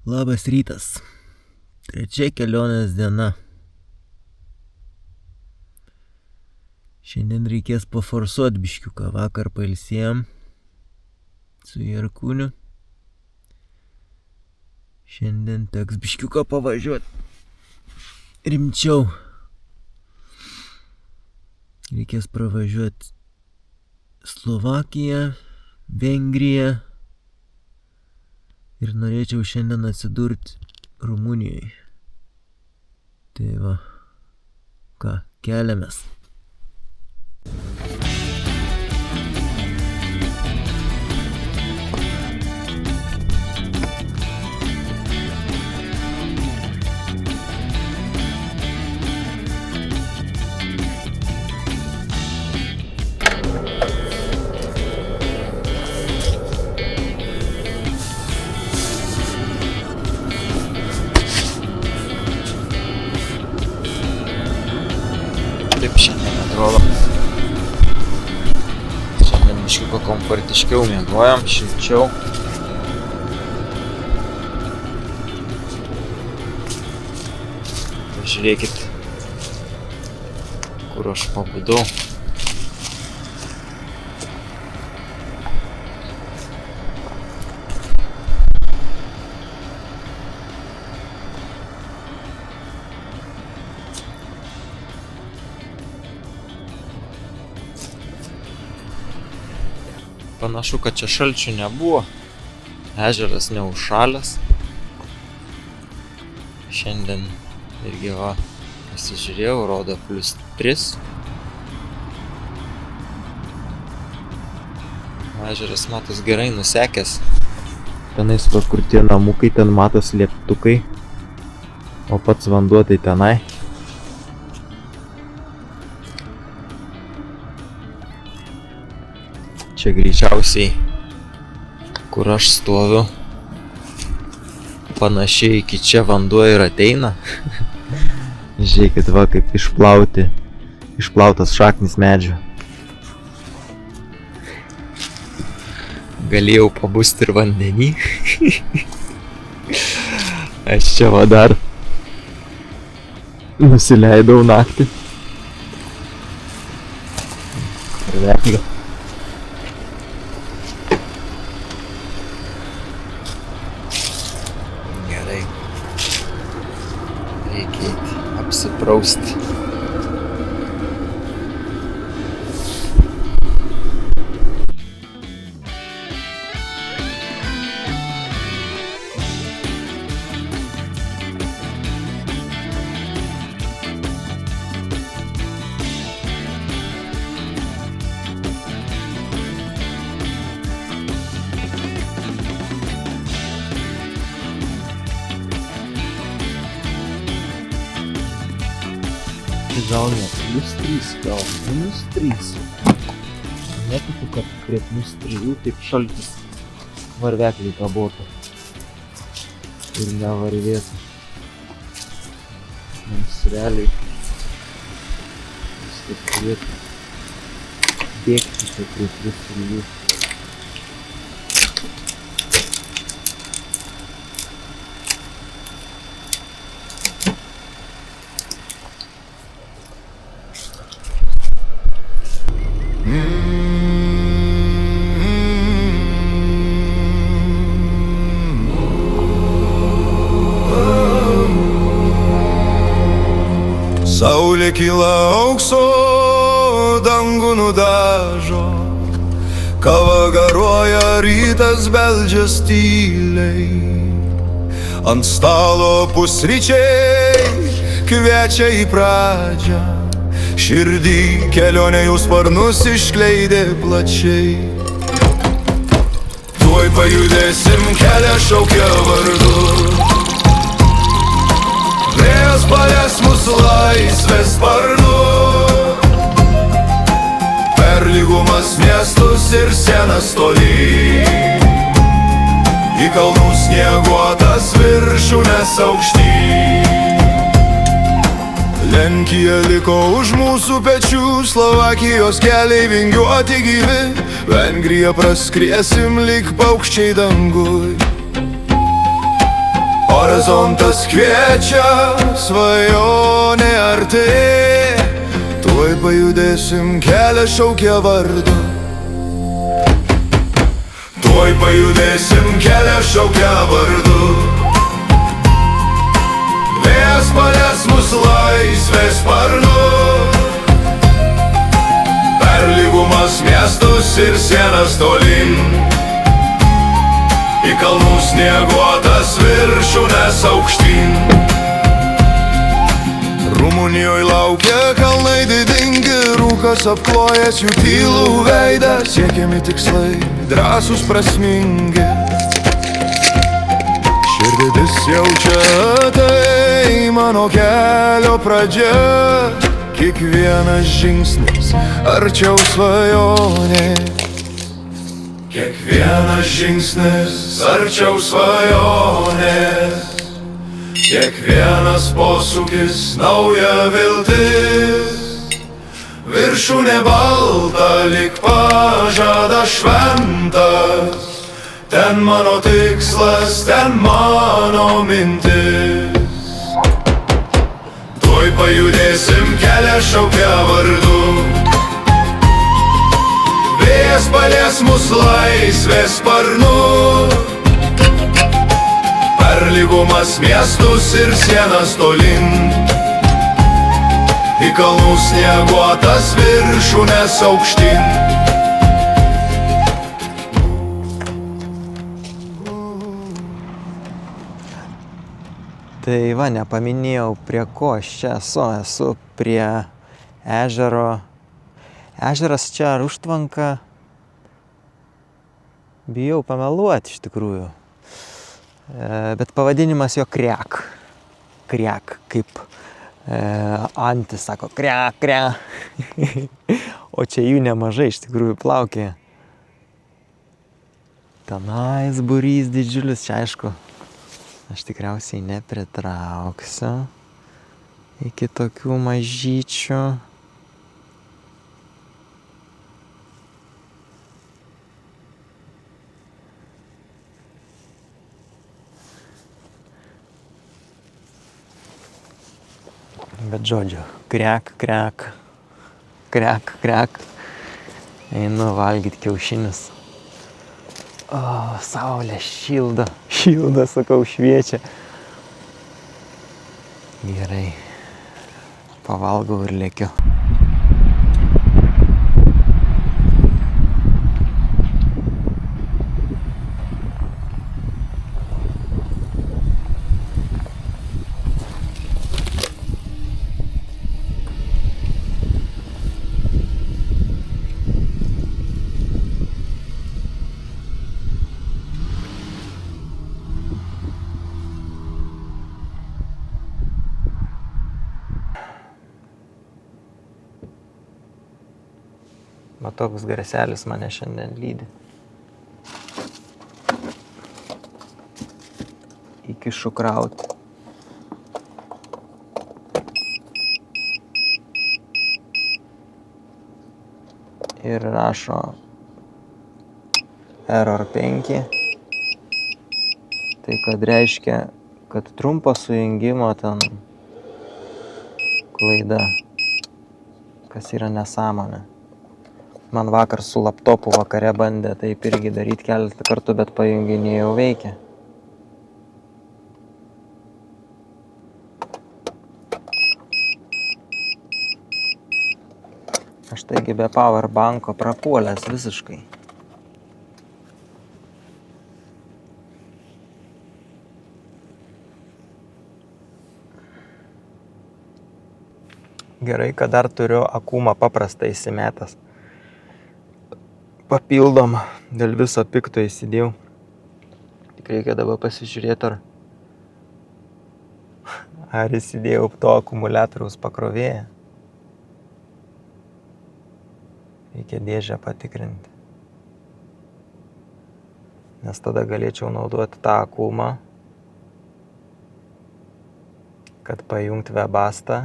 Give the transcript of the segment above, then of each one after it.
Labas rytas. Trečia kelionės diena. Šiandien reikės paforsuot biškiuką. Vakar pailsėjom su Jarkūniu. Šiandien teks biškiuką pavažiuot rimčiau. Reikės pravažiuot Slovakiją, Vengriją ir norėčiau šiandien atsidurt Rumunijoje. Tai va, ką, keliamės. Taip šiandien atrodo. Šiandien biškiuką komfortiškiau miegojam, šilčiau. Pažiūrėkit, kur aš pabudau. Panašu, kad čia šalčių nebuvo, ežeras neužšalęs. Šiandien irgi va, pasižiūrėjau, rodo +3. Ežeras matos gerai nusekęs. Tenais va, kur tie namukai, ten matos lieptukai, o pats vanduo tai tenai. Čia greičiausiai, kur aš stoviu, panašiai iki čia vanduo ir ateina. Žiūrėkit va, kaip išplautas šaknis medžio. Galėjau pabusti ir vandenį. Aš čia va dar nusileidau naktį. Karveklio. Reikia apsiprausti. Gal ne +3, gal -3. Netikiu, kad prie +3 taip šaltis varvekliai kabotų ir nevarvėtų. Mums realiai vis taip turėtų bėgti čia prie +3. Saulė kyla aukso, dangų nudažo, kava garuoja, rytas beldžias tyliai. Ant stalo pusryčiai kviečia į pradžią, širdį kelionė jau sparnus iškleidė plačiai. Tuoj pajudėsim, kelią šaukia vardu, vėjas palies mūsų laisvės sparnu. Per lygumas miestus ir sienas toli, į kalnų snieguotas viršūnes aukštyn. Lenkija liko už mūsų pečių, Slovakijos keliai vingiuoti gyvi, Vengriją praskriesim lyg paukščiai dangui. Horizontas kviečia, svajonė arti, tuoj pajudėsim, kelias šaukia vardu. Tuoj pajudėsim, kelias šaukia vardu. Vėjas palies mus laisvės sparnu, per lygumas miestus ir sienas tolyn, į kalnų snieguotas viršūnes aukštyn. Rumunijoje laukia kalnai didingi, rūkas apklojęs jų tylų veidą, siekiami tikslai, drąsūs prasmingi. Širdis jaučia, tai mano kelio pradžia, kiekvienas žingsnis arčiau svajonės. Kiekvienas žingsnis arčiau svajonės, kiekvienas posūkis nauja viltis. Viršūnė balta lyg pažada šventas, ten mano tikslas, ten mano mintis. Tuoj pajudėsim, kelias šaukia vardu. Vėjas palies mus laisvės sparnu, per lygumas miestus ir sienas tolyn, į kalnų snieguotas viršūnes aukštyn. Tai va, nepaminėjau, prie ko aš čia esu prie ežero. Ežeras čia ar užtvanka? Bijau pameluoti iš tikrųjų. Bet pavadinimas jo Kriak. Kriak, kaip antis sako, kriak, kriak. O čia jų nemažai iš tikrųjų plaukė. Tenais būrys didžiulis, čia aišku. Aš tikriausiai nepritrauksiu iki tokių mažyčių. Bet žodžiu, kriak, kriak, kriak, kriak. Einu valgyti kiaušinius. O, saulė šildo, sakau, šviečia. Gerai, pavalgau ir lėkiu. Va toks garselis mane šiandien lydi. Įkišu krauti. Ir rašo error 5. Tai kad reiškia, kad trumpo sujungimo ten klaida, kas yra nesąmonė. Man vakar su laptopu vakare bandė taip irgi daryti keletą kartų, bet pajunginėjau veikia. Aš taigi be powerbanko prapuolęs visiškai. Gerai, kad dar turiu akumą paprastą įsimetęs. Papildom, dėl viso pikto įsidėjau. Tik reikia dabar pasižiūrėti, ar įsidėjau to akumuliatoriaus pakrovėją. Reikia dėžę patikrinti. Nes tada galėčiau naudoti tą akumą, kad pajungti webastą.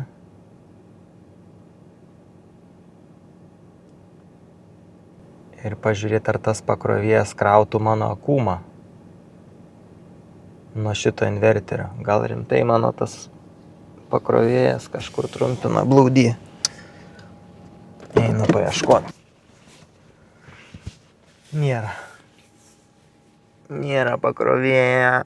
Ir pažiūrėti, ar tas pakrovėjas krautų mano akumą. nuo šito inverterio. Gal rimtai mano tas pakrovėjas kažkur trumpina blaudy. Einu paieškoti. Nėra pakrovėja.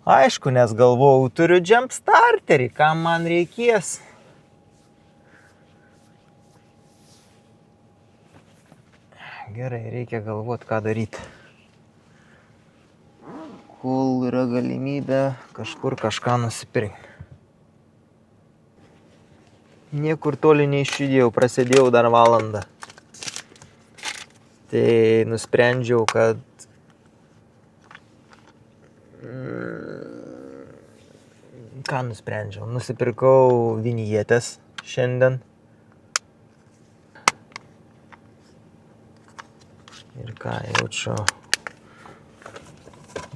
Aišku, nes galvojau, turiu jump starterį, kam man reikės. Gerai, reikia galvoti, ką daryti. Kol yra galimybė kažkur kažką nusipirkti. Niekur toli neišjudėjau, prasidėjau dar valandą. Tai nusprendžiau, kad ką nusprendžiau? Nusipirkau vinjetės šiandien. Ir ką, jaučiu.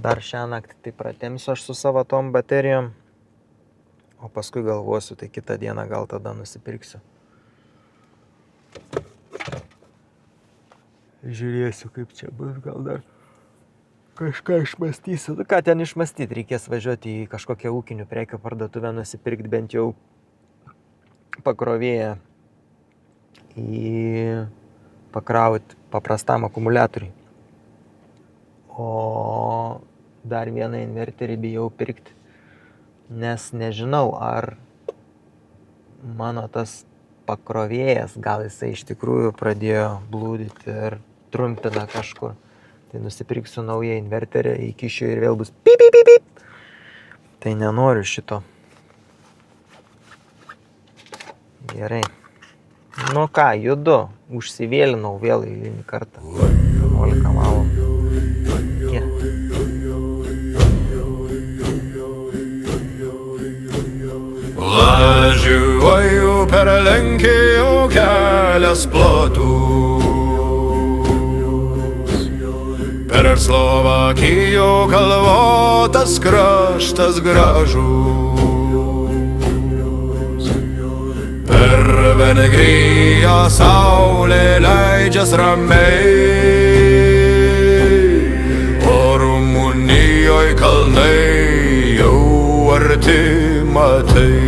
Dar šią naktį tai pratemsiu aš su savo tom baterijom. O paskui galvosiu, tai kitą dieną gal tada nusipirksiu. Žiūrėsiu, kaip čia bus, gal dar kažką išmąstysiu. Ką ten išmąstyti? Reikės važiuoti į kažkokią ūkinių prekių parduotuvę, nusipirkti bent jau pakrovėją į pakrauti paprastam akumuliatoriui. O dar vieną inverterį bijau pirkti, nes nežinau, ar mano tas pakrovėjas, gal jisai iš tikrųjų pradėjo blūdyti ir trumpina kažkur. Tai nusipirksiu naują inverterį, įkišiu ir vėl bus pip, pip, pip, pip. Tai nenoriu šito. Gerai. Nu ką, judu. Užsivėlinau vėl eilinį kartą. 11 valandų. Važiuoju per Lenkiją kelias platus, per Slovakiją kalvotas kraštas gražus, per Vengriją saulė leidžias ramiai, o Rumunijoj kalnai jau arti matai.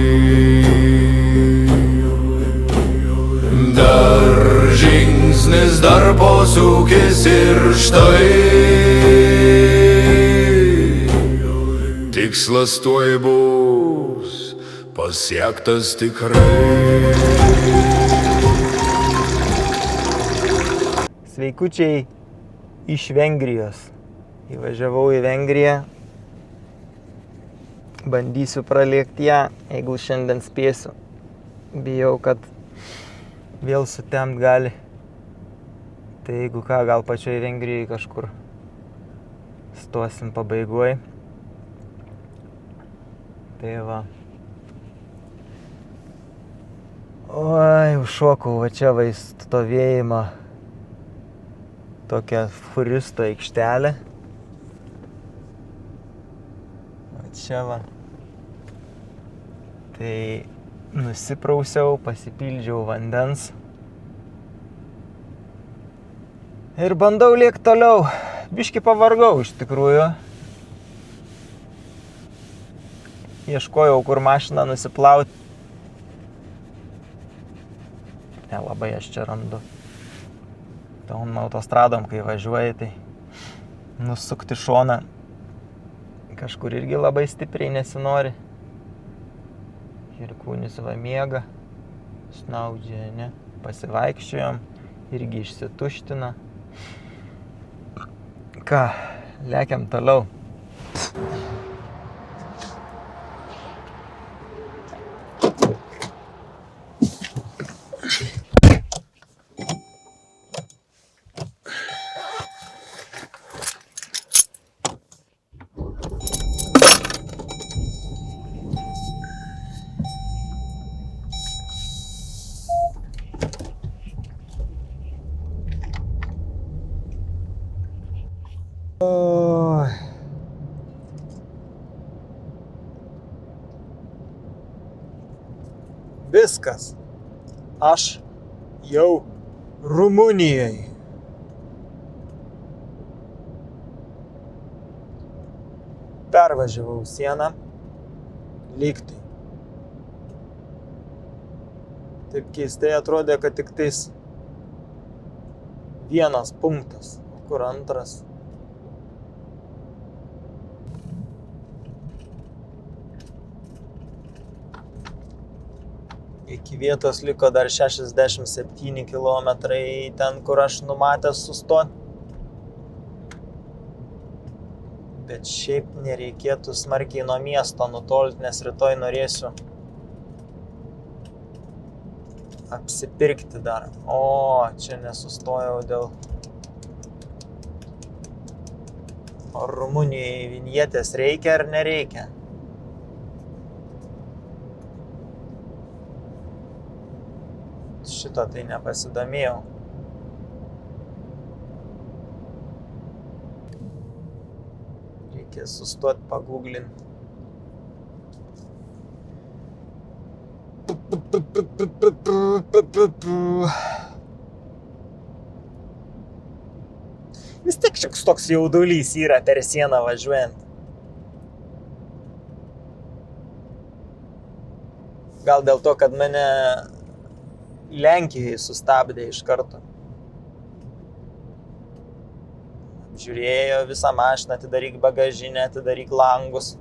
Dar žingsnis, dar posūkis ir štai tikslas tuoj bus pasiektas tikrai. Sveikučiai iš Vengrijos. Įvažiavau į Vengriją. Bandysiu pralėkti ją, jeigu šiandien spėsiu. Bijau, kad vėl sutemt gali. Tai jeigu ką, gal pačioj Vengrijai kažkur stosim pabaigoj. Tai va. Oi, užšokau va čia va į stovėjimą. Tokią furisto aikštelę. Va čia va. Tai nusiprausiau, pasipildžiau vandens. Ir bandau lėkti toliau. Biškį pavargau iš tikrųjų. Ieškojau, kur mašiną nusiplauti. Nelabai aš čia randu. Tom autostradom, kai važiuoji, tai nusukti šoną kažkur irgi labai stipriai nesinori. Ir kūnis va miega, snaudžia, ne? Pasivaikščiojom, irgi išsituština. Ką, lekiam toliau. viskas. Aš jau Rumunijoje. Pervažiavau sieną, lygtai. Taip keistai atrodė, kad tik tais vienas punktas, kur antras. Iki vietos liko dar 67 kilometrai ten, kur aš numatęs sustoti. Bet šiaip nereikėtų smarkiai nuo miesto nutolti, nes rytoj norėsiu apsipirkti dar. O, čia nesustojau dėl... O Rumunijai vinjetės reikia ar nereikia? Šito tai nepasidomėjau. Reikia sustot pagooglint. Vis tiek šioks toks jaudulys yra per sieną važiuojant. Gal dėl to, kad mane Lenkijai sustabdė iš karto. Žiūrėjo visą mašiną, atidaryk bagažinę, atidaryk langus.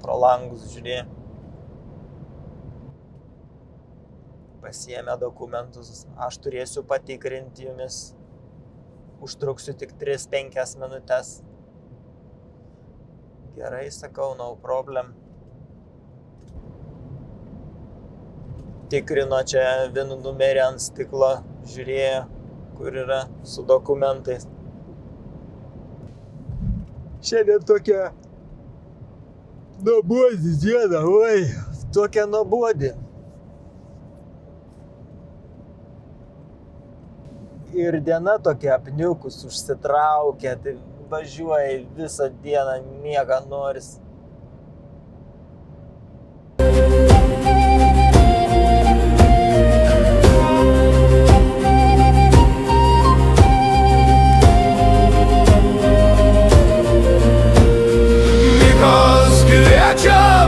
Pro langus žiūrėjo. Pasiėmė dokumentus. Aš turėsiu patikrinti jumis. Užtruksiu tik 3-5 minutes. Gerai, sakau, no problem. Tikrino čia vienų numerį ant stiklo, žiūrėjo, kur yra su dokumentais. Šiandien tokia nuobodi diena, oi, tokia nuobodi. Ir diena tokia apniukus, užsitraukia, tai važiuoja visą dieną, miega noris.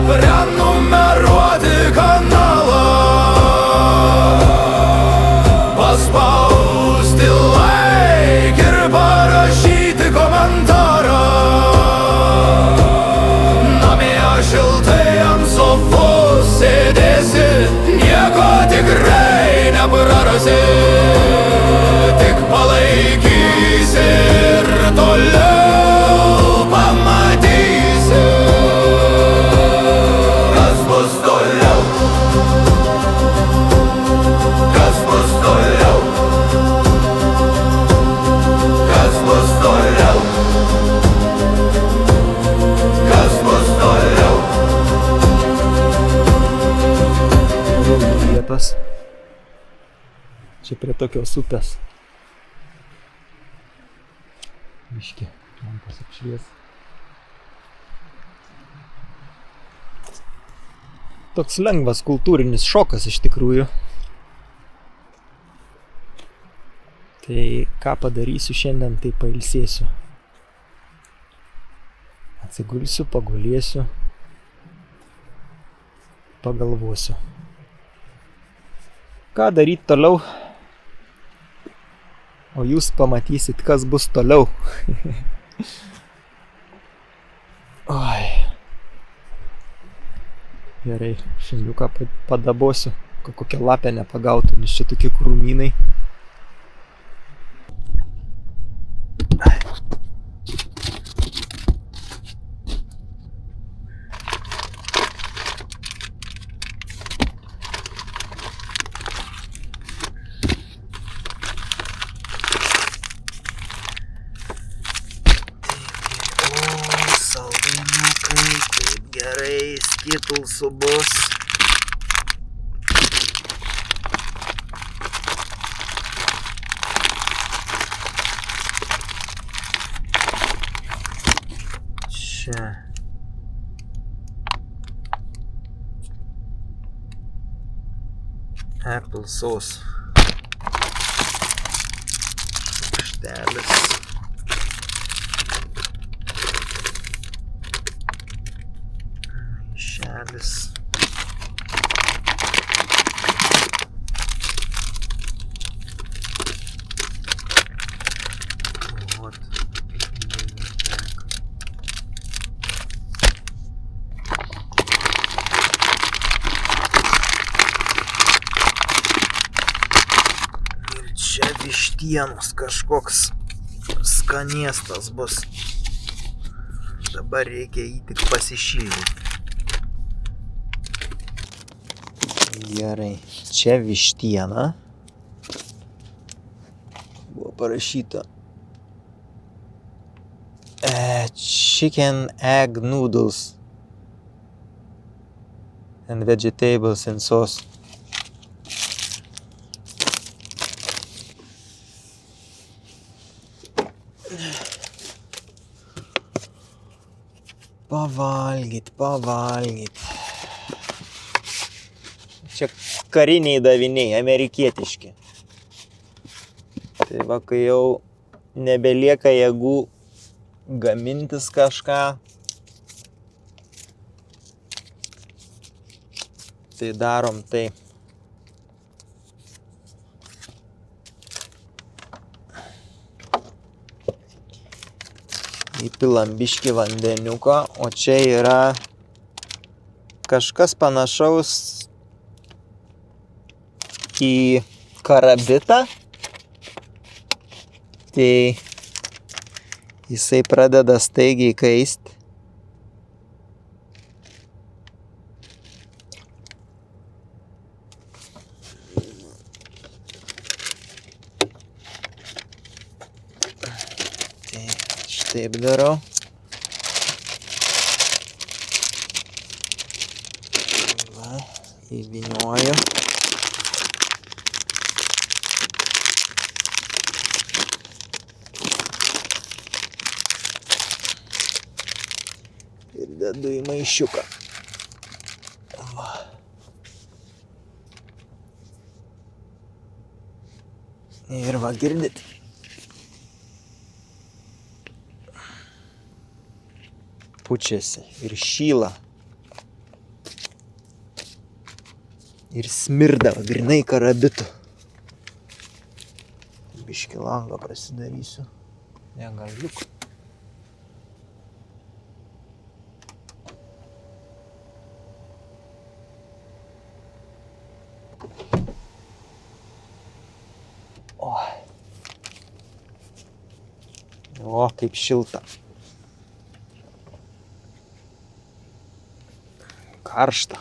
Prenumeruoti kanalą, paspausti like ir parašyti komentarą. Namie šiltai ant sofos sėdėsi, nieko tikrai neprarasi, tik palaikysi ir toliau pamatysi. Čia prie tokios upės. Biškį, lampas apšvies. Toks lengvas kultūrinis šokas iš tikrųjų. Tai ką padarysiu šiandien, tai pailsėsiu. Atsigulsiu, pagulėsiu, pagalvosiu. Ką daryti toliau? O jūs pamatysit, kas bus toliau. Oi. Gerai, šiandiuką padabosiu, kokią lapę nepagautų, nes čia tokie krūmynai. Gerai, skitulsų bus. Čia. Apple sauce. Šaukštelis. Maišelis. Čia vištienos kažkoks skanėstas bus. Dabar reikia jį tik pasišildyti. Gerai, čia vištiena. Buvo parašyta chicken egg noodles and vegetables in sauce. Pavalgyt. Čia kariniai daviniai, amerikietiški. Tai va, kai jau nebelieka jėgų gamintis kažką, tai darom tai. Įpilam biškį vandeniuko, o čia yra kažkas panašaus į karabitą. Tai jisai pradeda staigiai kaist. Taip darau. Va, įvynioju. Ir dedu į maišiuką. Va. Ir va, girdit. Pučiasi ir šyla. Ir smirda, grynai karabitu. Biškį langą prasidarysiu. Negaliuk. O, kaip šilta. Karšta.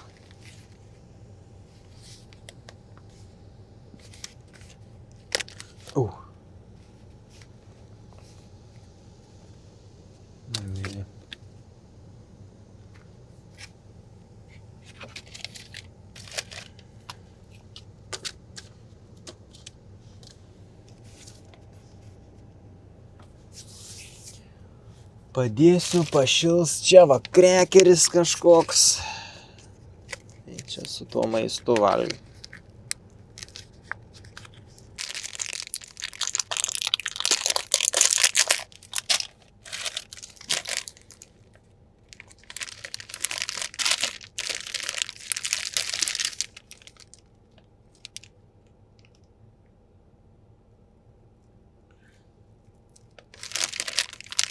Padėsiu, pašils, čia va krekeris kažkoks. Tai čia su tuo maistu valgiu.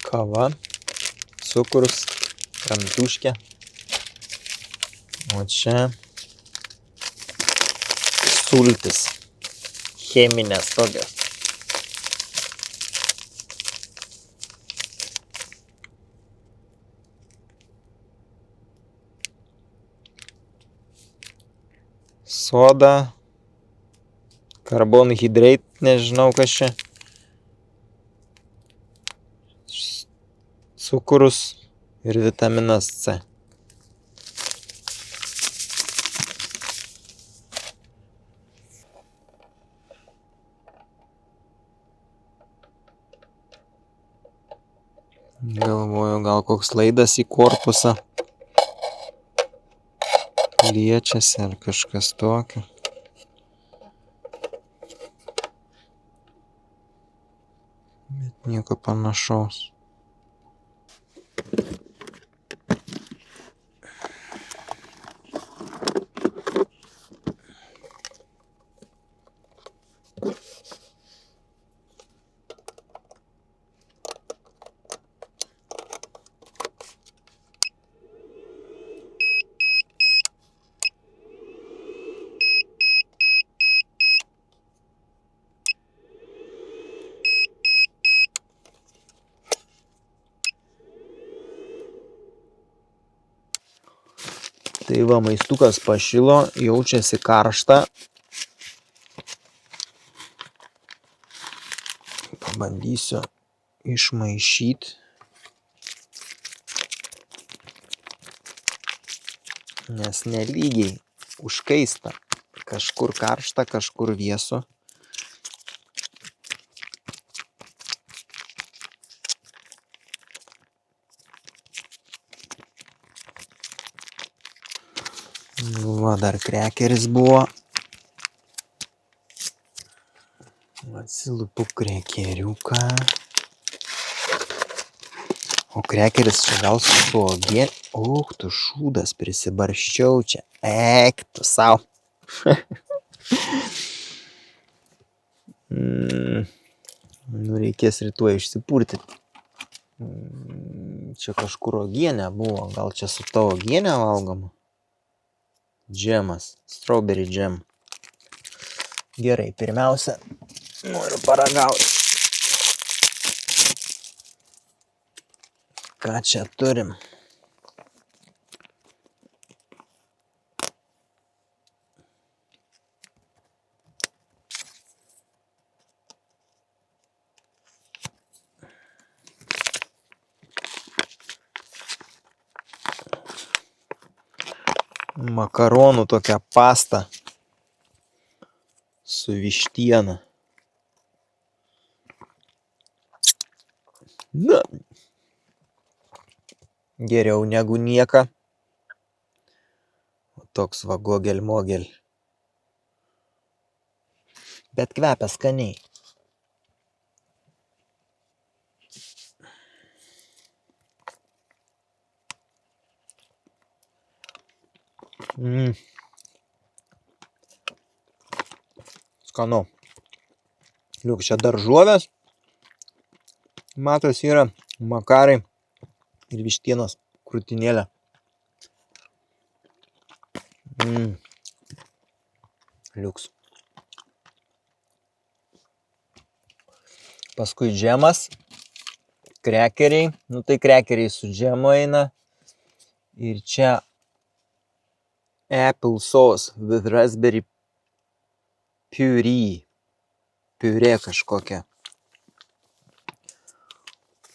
Kava, cukrus, kramtuškė. O čia sultis, cheminės tokios. Soda, carbonhydrate, nežinau kas čia. Cukrus ir vitaminas C. Galvoju, gal koks laidas į korpusą liečiasi ar kažkas tokio. Nieko panašaus. Tai va, maistukas pašilo, jaučiasi karšta. Pabandysiu išmaišyti. Nes nelygiai užkaista. Kažkur karšta, kažkur vėsu. Va, dar krekeris buvo. Atsilupu krekeriuką. O krekeris čia gal su uogiene. Tu šūdas, prisibarščiau čia. Eik, tu sau. Reikės rytoj išsipurtyti. Čia kažkur uogienė buvo. Gal čia su ta uogienė valgoma? Džemas. Strawberry džem. Gerai, pirmiausia, noriu paragauti. Ką čia turim? Makaronų tokia pasta su vištiena. Na, geriau negu nieka. Toks va gogel-mogel. Bet kvepia skaniai. Skanu. Liuk, čia daržovės. Matos yra makarai ir vištienos krūtinėlė. Liuks. Paskui džemas. Krekeriai. Nu tai krekeriai su džemu eina. Ir čia apple sauce with raspberry puree. Piurė kažkokia.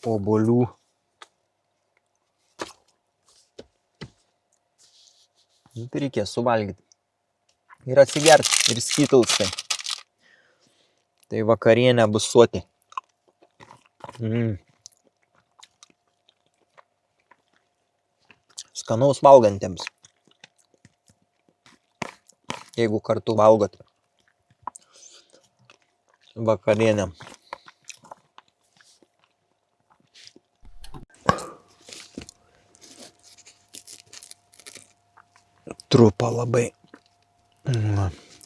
Obuolių. Nu, tai reikės suvalgyti. Ir atsigerti. Ir skitlsai. Tai vakarienė bus soti. Skanaus valgantiems. Jeigu kartu valgot vakarienę. Trupa labai.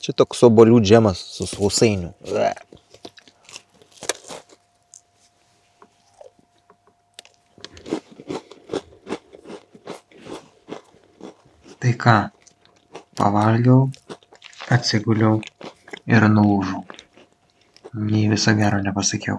Čia toks obuolių džemas su sausainiu. Tai ką, pavalgiau, atsiguliau ir nulūžau. Nei viso gero nepasakiau.